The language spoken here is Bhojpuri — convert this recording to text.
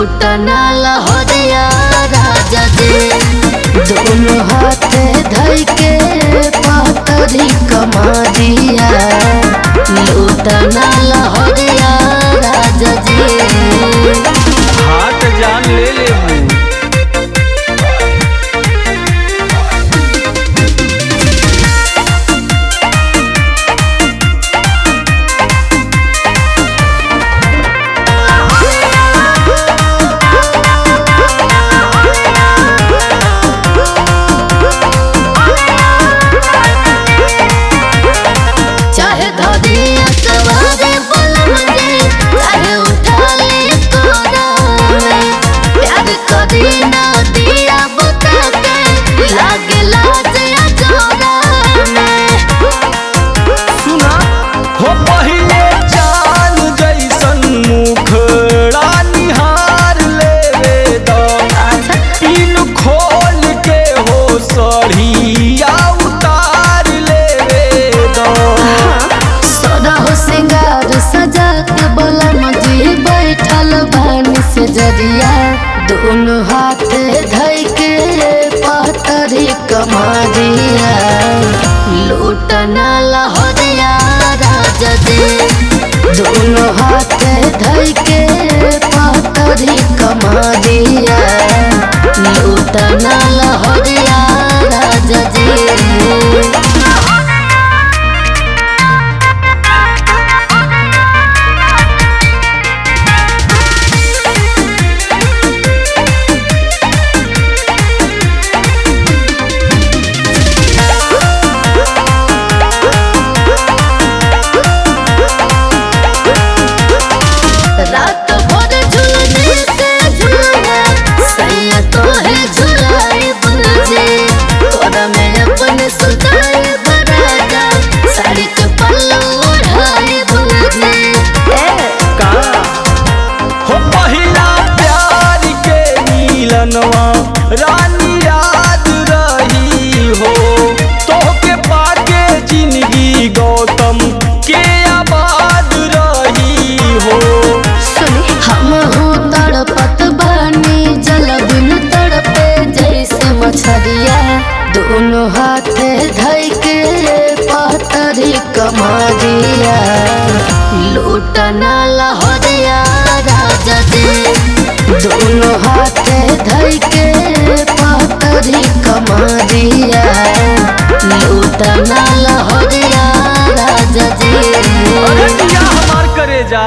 लूटना लहरिया राजा जी दोनों हाथे धइ के पातरी कमारिया लूटना लहरिया राजा जी हाथ जान ले ले जरिया दोनों हाथ धइ के पातरी कमारिया लूटना लहरिया राजा जी दोनों हाथ धइ के पातरी कमारिया लूटना लहरिया राजा जी रानी याद रही हो तोहके पाके जिंदगी गौतम के आबाद रही हो हम तड़पत बानी जल बिन तड़पे जैसे मछरिया दोनों हाथ धइ के पातरी कमारिया लूटना लहरिया राजा जी दोनों हाथ धइ के पातरी कमारिया लूटना लहरिया राजा जी अरे हमार करे जा।